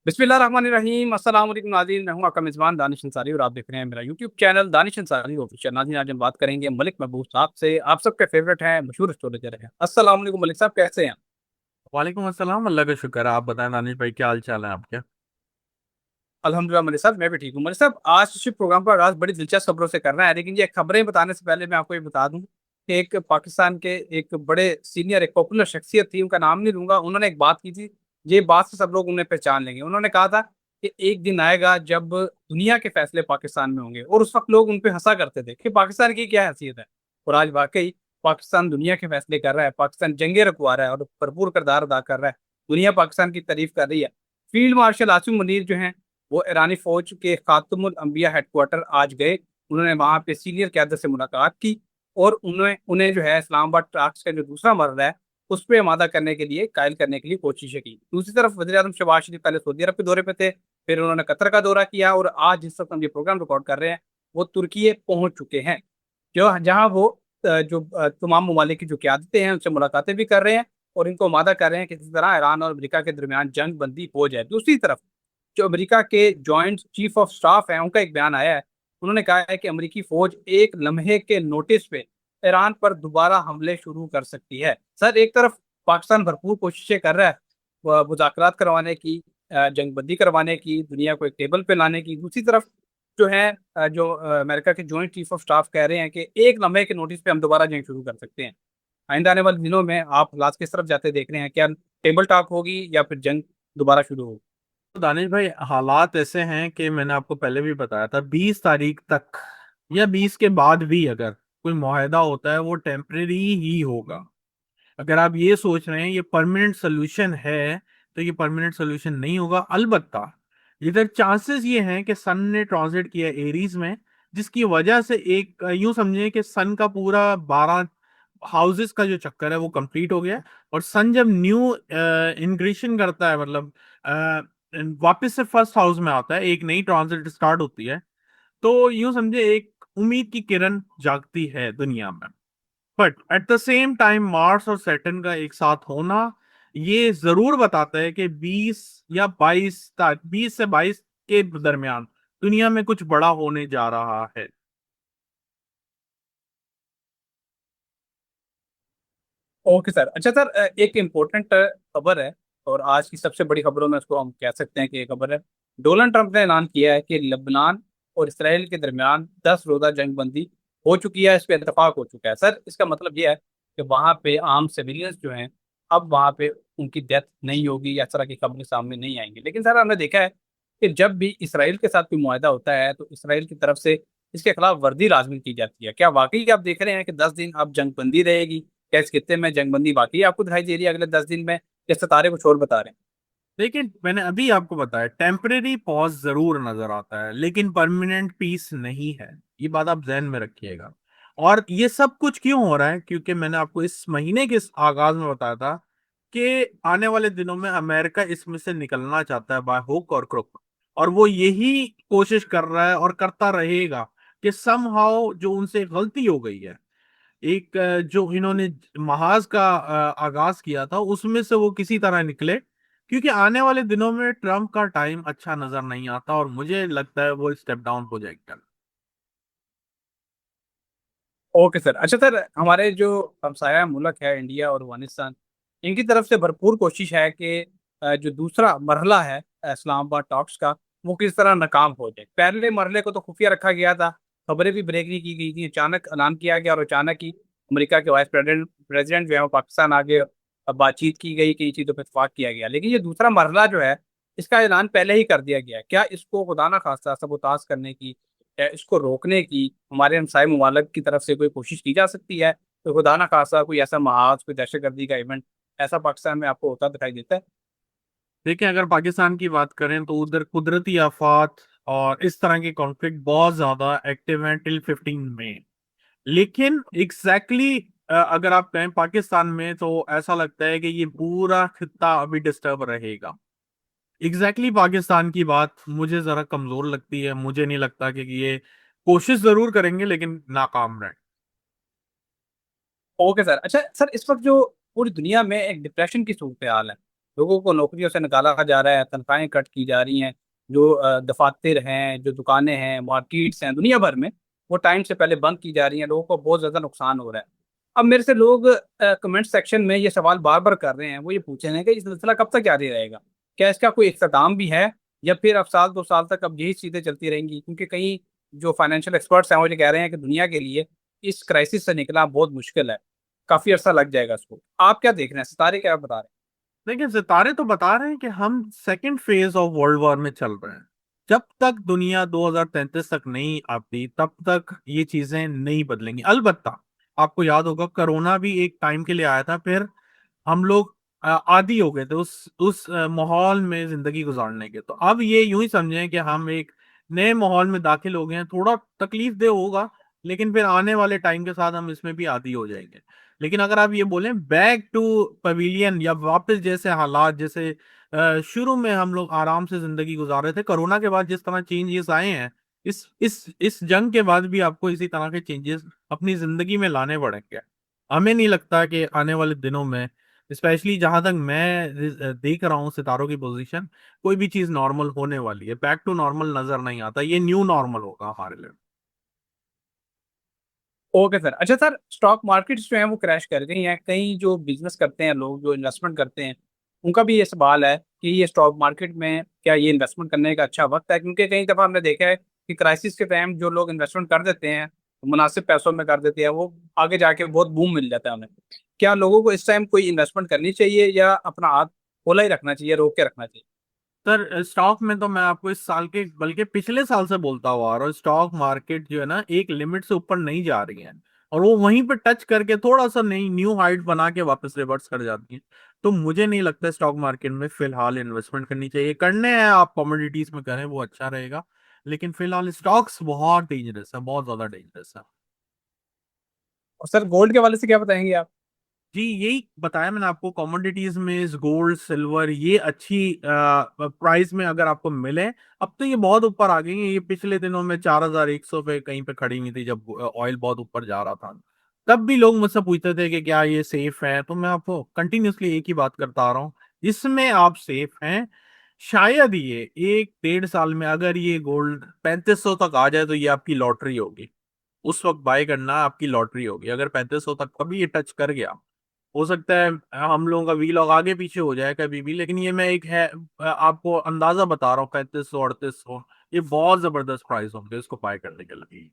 बिस्मिल्लाहिर्रहमानिर्रहीम अस्सलाम वालेकुम नाज़रीन। मैं हूं आपका मेज़बान दानिश अंसारी और आप देख रहे हैं मेरा YouTube channel Danish Ansari official. नाज़रीन, आज हम बात करेंगे मलिक महबूब साहब से। आप सबके फेवरेट हैं, मशहूर एस्ट्रोलॉजर हैं। अस्सलाम वालेकुम मलिक साहब, कैसे हैं? वालेकुम अस्सलाम। अल्लाह का शुक्र है। आप बताएं दानिश भाई, क्या हाल चाल है आपके? अल्हम्दुलिल्लाह मलिक साहब, मैं भी ठीक हूँ। मलिक साहब, आज इस प्रोग्राम का आगाज बड़ी दिलचस्प खबरों से करना है, लेकिन ये खबरें बताने से पहले मैं आपको ये बता दूं कि एक पाकिस्तान के एक बड़े सीनियर, एक पॉपुलर शख्सियत थी, उनका नाम नहीं लूंगा। उन्होंने एक बात की थी, ये बात से सब लोग उन्हें पहचान लेंगे। उन्होंने कहा था कि एक दिन आएगा जब दुनिया के फैसले पाकिस्तान में होंगे, और उस वक्त लोग उन पे हंसा करते थे कि पाकिस्तान की क्या हैसियत है। और आज वाकई पाकिस्तान दुनिया के फैसले कर रहा है, पाकिस्तान जंगे रखवा रहा है और भरपूर किरदार अदा कर रहा है। दुनिया पाकिस्तान की तारीफ कर रही है। फील्ड मार्शल आसिम मुनीर जो हैं, वो ईरानी फौज के खातमुल अंबिया हेडक्वार्टर आज गए। उन्होंने वहां पे सीनियर क्यादत से मुलाकात की और उन्हें उन्हें जो है इस्लामाबाद टास्क का जो दूसरा मरहला है उस पर आमादा करने के लिए, कायल करने के लिए कोशिशें की। दूसरी तरफ वज़ीर आज़म शहबाज शरीफ पहले सऊदी अरब के दौरे पे थे, फिर उन्होंने कतर का दौरा किया, और आज जिस वक्त हम ये प्रोग्राम रिकॉर्ड कर रहे हैं वो तुर्की पहुंच चुके हैं, जो जहां वो तमाम ममालिक की जो क्यादतें हैं उनसे मुलाकातें भी कर रहे हैं और इनको आमादा कर रहे हैं कि किसी तरह ईरान और अमेरिका के दरमियान जंग बंदी हो जाए। दूसरी तरफ जो अमेरिका के जॉइंट चीफ ऑफ स्टाफ है, उनका एक बयान आया है। उन्होंने कहा है कि अमेरिकी फौज एक लम्हे के नोटिस पे ईरान पर दोबारा हमले शुरू कर सकती है। सर, एक तरफ पाकिस्तान भरपूर कोशिशें कर रहा है मुज़ाकरात करवाने की, जंगबंदी करवाने की, दुनिया को एक टेबल पे लाने की। दूसरी तरफ जो है अमेरिका के जॉइंट चीफ ऑफ स्टाफ कह रहे हैं कि एक लम्हे के नोटिस पे हम दोबारा जंग शुरू कर सकते हैं। आइंदा आने वाले दिनों में आप हालात किस तरफ जाते देख रहे हैं? क्या टेबल टॉक होगी या फिर जंग दोबारा शुरू होगी? तो दानिश भाई, हालात ऐसे हैं कि मैंने आपको पहले भी बताया था, 20 तारीख तक या 20 के बाद भी अगर कोई मुआहदा होता है वो टेम्परेरी ही होगा। अगर आप ये सोच रहे हैं ये परमानेंट सोल्यूशन है, तो ये परमानेंट सोल्यूशन नहीं होगा। अलबत्ता इधर चांसेस ये हैं कि सन ने ट्रांजिट किया एरीज में, जिसकी वजह से एक यूं समझे कि सन का पूरा 12 हाउसेस का जो चक्कर है वो कंप्लीट हो गया। और सन जब न्यू इनग्रेशन करता है, मतलब वापस से फर्स्ट हाउस में आता है, एक नई ट्रांजिट स्टार्ट होती है, तो यूं समझे एक उम्मीद की किरण जागती है दुनिया में। But at the same time Mars और सैटर्न का एक साथ होना ये जरूर बताता है कि 20 से 22 के दरमियान दुनिया में कुछ बड़ा होने जा रहा है। Okay sir. अच्छा सर, एक इम्पोर्टेंट खबर है, और आज की सबसे बड़ी खबरों में उसको हम कह सकते हैं कि ये खबर है। डोनाल्ड ट्रंप ने ऐलान किया है कि लेबनान और इसराइल के दरमियान 10 रोज़ा जंग बंदी हो चुकी है, इस पर इतफाक हो चुका है। सर, इसका मतलब ये है कि वहाँ पे आम सिविलियंस जो हैं, अब वहाँ पे उनकी डेथ नहीं होगी या इस तरह की खबरें सामने नहीं आएंगी। लेकिन सर, हमने देखा है कि जब भी इसराइल के साथ कोई मुआहदा होता है तो इसराइल की तरफ से इसके खिलाफ वर्दी लाजमी की जाती है। क्या वाकई आप देख रहे हैं कि 10 दिन अब जंग बंदी रहेगी? क्या इस खित्ते में जंगबंदी वाकई आपको दिखाई दे रही है अगले 10 दिन में, या सितारे कुछ और बता रहे हैं? लेकिन मैंने अभी आपको बताया टेम्परेरी पॉज जरूर नजर आता है, लेकिन परमानेंट पीस नहीं है। ये बात आप जहन में रखिएगा। और ये सब कुछ क्यों हो रहा है? क्योंकि मैंने आपको इस महीने के इस आगाज में बताया था कि आने वाले दिनों में अमेरिका इसमें से निकलना चाहता है बाय हुक और क्रुक। और वो यही कोशिश कर रहा है और करता रहेगा कि समहाउ जो उनसे गलती हो गई है, एक जो इन्होंने महाज का आगाज किया था, उसमें से वो किसी तरह निकले। क्योंकि आने वाले दिनों में ट्रम्प का टाइम अच्छा नजर नहीं आता और मुझे लगता है वो स्टेप डाउन हो जाएगा। Okay sir. अच्छा सर, हमारे जो हमसाया मुल्क है इंडिया और अफगानिस्तान, इनकी तरफ से भरपूर कोशिश है कि जो दूसरा मरहला है इस्लामाबाद टॉक्स का, वो किस तरह नाकाम हो जाए। पहले मरहले को तो खुफिया रखा गया था, खबरें भी ब्रेक नहीं की गई थी, अचानक ऐलान किया गया और अचानक ही अमेरिका के वाइस प्रेसिडेंट प्रेसिडेंट जो है वो पाकिस्तान आ गए। बातचीत की गई, कई चीज़ों पर इतफाक किया गया। लेकिन ये दूसरा मरहला जो है, इसका ऐलान पहले ही कर दिया गया है। क्या इसको खुदा ना खास्ता सबोताज करने की, इसको रोकने की हमारे हमसाए ममालिक की तरफ से कोई कोशिश की जा सकती है? तो खुदा ना खासा कोई ऐसा महाज, कोई दहशतगर्दी का इवेंट ऐसा पाकिस्तान में आपको होता दिखाई देता है? देखिए, अगर पाकिस्तान की बात करें तो उधर कुदरती आफात और इस तरह के कॉन्फ्लिक्ट बहुत ज्यादा एक्टिव हैं टिल 15 मई। लेकिन एग्जैक्टली अगर आप कहें पाकिस्तान में, तो ऐसा लगता है कि ये पूरा खित्ता अभी डिस्टर्ब रहेगा। पाकिस्तान की बात मुझे जरा कमजोर लगती है। मुझे नहीं लगता कि ये कोशिश जरूर करेंगे लेकिन नाकाम रहे। Okay sir. अच्छा सर, इस वक्त जो पूरी दुनिया में एक डिप्रेशन की सूरत हाल है, लोगों को नौकरियों से निकाला जा रहा है, तनख्वाहें कट की जा रही हैं, जो दफातर हैं, जो दुकानें हैं, मार्केट्स हैं दुनिया भर में, वो टाइम से पहले बंद की जा रही हैं। लोगों को बहुत ज़्यादा नुकसान हो रहा है। अब मेरे से लोग कमेंट सेक्शन में ये सवाल बार बार कर रहे हैं, वो ये पूछ रहे हैं कि ये सिलसिला कब तक जारी रहेगा, क्या इसका कोई इख्तिताम भी है, या फिर अब साल 2 साल तक अब यही चीज़ें चलती रहेंगी? क्योंकि कई जो फाइनेंशियल एक्सपर्ट्स हैं वो ये कह रहे हैं कि दुनिया के लिए इस क्राइसिस से निकलना बहुत मुश्किल है, काफ़ी अरसा लग जाएगा इसको। आप क्या देख रहे हैं, सितारे क्या बता रहे देखिए, सितारे तो बता रहे हैं कि हम second phase of world war में चल रहे हैं। जब तक दुनिया 2033 तक नहीं आती तब तक ये चीजें नहीं बदलेंगी। अलबत्ता आपको याद होगा, कोरोना भी एक टाइम के लिए आया था, फिर हम लोग आदी हो गए थे उस माहौल में जिंदगी गुजारने के। तो अब ये यूं ही समझें कि हम एक नए माहौल में दाखिल हो गए हैं। थोड़ा तकलीफ दे होगा, लेकिन फिर आने वाले टाइम के साथ हम इसमें भी आदी हो जाएंगे। लेकिन अगर आप ये बोलें बैक टू पवेलियन, या वापस जैसे हालात जैसे शुरू में हम लोग आराम से जिंदगी गुजार रहे थे, कोरोना के बाद जिस तरह चेंजेस आए हैं, इस जंग के बाद भी आपको इसी तरह के चेंजेस अपनी जिंदगी में लाने पड़ेंगे। हमें नहीं लगता कि आने वाले दिनों में, स्पेशली जहां तक मैं देख रहा हूँ सितारों की पोजीशन, कोई भी चीज नॉर्मल होने वाली है। बैक टू नॉर्मल नजर नहीं आता, ये न्यू नॉर्मल होगा हमारे लिए। हैं? Okay sir. अच्छा सर, स्टॉक मार्केट्स जो हैं वो क्रैश कर गई हैं, कई जो बिजनेस करते हैं लोग, जो इन्वेस्टमेंट करते हैं, उनका भी ये सवाल है कि ये स्टॉक मार्केट में क्या ये इन्वेस्टमेंट करने का अच्छा वक्त है? क्योंकि कई दफ़ा हमने देखा है कि क्राइसिस के टाइम जो लोग इन्वेस्टमेंट कर देते हैं, मुनासिब पैसों में कर देते हैं, वो आगे जाके बहुत बूम मिल जाता है उन्हें। क्या लोगों को इस टाइम कोई इन्वेस्टमेंट करनी चाहिए, या अपना हाथ खोला ही रखना चाहिए, रोक के रखना चाहिए? सर, स्टॉक में तो मैं आपको इस साल के बल्कि पिछले साल से बोलता हुआ आ रहा हूँ, स्टॉक मार्केट जो है ना एक लिमिट से ऊपर नहीं जा रही है, और वो वहीं पे टच करके थोड़ा सा नई न्यू हाइट बना के वापस रिवर्स कर जाती है। तो मुझे नहीं लगता स्टॉक मार्केट में फिलहाल इन्वेस्टमेंट करनी चाहिए। करने हैं आप कमोडिटीज में करें, वो अच्छा रहेगा, लेकिन फिलहाल स्टॉक्स बहुत डेंजरस है, बहुत ज्यादा डेंजरस है। और सर गोल्ड के वाले से क्या बताएंगे आप? जी, यही बताया मैंने आपको, कमोडिटीज में गोल्ड सिल्वर ये अच्छी प्राइस में अगर आपको मिले। अब तो ये बहुत ऊपर आ गई है, ये पिछले दिनों में 4100 पे कहीं पे खड़ी हुई थी, जब ऑयल बहुत ऊपर जा रहा था। तब भी लोग मुझसे पूछते थे कि क्या ये सेफ है, तो मैं आपको कंटिन्यूसली एक ही बात करता आ रहा हूँ, इसमें आप सेफ हैं। शायद ये 1-1.5 साल में अगर ये गोल्ड 3500 तक आ जाए तो ये आपकी लॉटरी होगी। उस वक्त बाय करना आपकी लॉटरी होगी। अगर 3500 तक कभी ये टच कर गया, हो सकता है हम लोगों का वीलॉग आगे पीछे हो जाए कभी भी, लेकिन ये मैं एक है आपको अंदाजा बता रहा हूँ, 3500 3800 ये बहुत जबरदस्त प्राइस होंगे इसको बाय करने के लिए।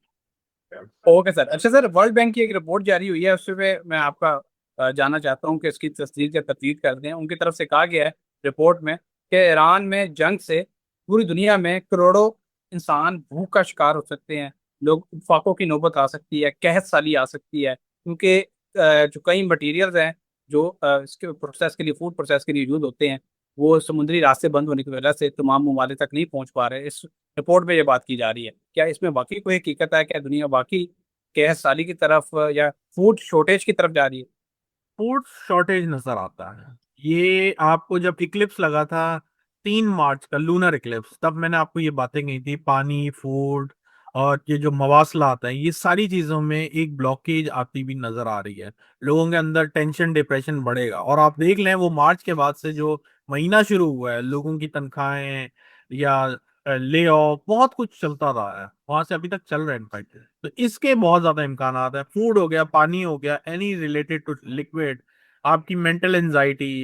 Okay sir. अच्छा सर, वर्ल्ड बैंक की एक रिपोर्ट जारी हुई है, उससे पे मैं आपका जानना चाहता हूँ कि इसकी तस्दीक या तफदीद कर दें। उनकी तरफ से कहा गया है रिपोर्ट में कि ईरान में जंग से पूरी दुनिया में करोड़ों इंसान भूख का शिकार हो सकते हैं, लोग फाकों की नौबत आ सकती है, कहत साली आ सकती है, क्योंकि जो कई मटीरियल्स हैं जो इसके प्रोसेस के लिए, फूड प्रोसेस के लिए यूज होते हैं, वो समुद्री रास्ते बंद होने की वजह से तमाम ममालिक तक नहीं पहुंच पा रहे। इस रिपोर्ट में ये बात की जा रही है, क्या इसमें वाकई कोई हकीकत है? क्या दुनिया वाकई गैस साली की तरफ या फूड शॉर्टेज की तरफ जा रही है? फूड शॉर्टेज नजर आता है। ये आपको जब इक्लिप्स लगा था 3 मार्च का लूनर इक्लिप्स, तब मैंने आपको ये बातें कही थी, पानी, फूड और ये जो मवासला आता है, ये सारी चीजों में एक ब्लॉकेज आती भी नजर आ रही है। लोगों के अंदर टेंशन डिप्रेशन बढ़ेगा, और आप देख लें वो मार्च के बाद से जो महीना शुरू हुआ है, लोगों की तनख्वाहें या ले ऑफ बहुत कुछ चलता रहा है, वहां से अभी तक चल रहा है इनफैक्ट। तो इसके बहुत ज्यादा इम्कान है। फूड हो गया, पानी हो गया, एनी रिलेटेड टू लिक्विड, आपकी मेंटल एंजाइटी,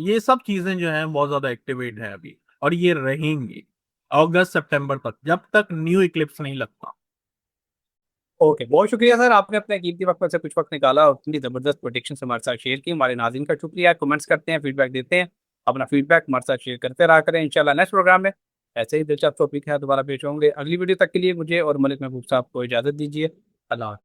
ये सब चीजें जो हैं बहुत ज्यादा एक्टिवेट है अभी, और ये रहेंगी अगस्त सितंबर तक, जब तक न्यू इक्लिप्स नहीं लगता। ओके, बहुत शुक्रिया सर, आपने अपने कीमती वक्त में से कुछ वक्त निकाला और इतनी जबरदस्त प्रोडिक्शन हमारे साथ शेयर की। हमारे नाज़रीन का शुक्रिया। कमेंट्स करते हैं, फीडबैक देते हैं, अपना फीडबैक हमारे साथ शेयर करते रहा करें। इंशाल्लाह नेक्स्ट प्रोग्राम में ऐसे ही दिलचस्प टॉपिक है दोबारा पेश होंगे। अगली वीडियो तक के लिए मुझे और मलिक महबूब साहब को इजाज़त दीजिए। अल्लाह हाफ़िज़।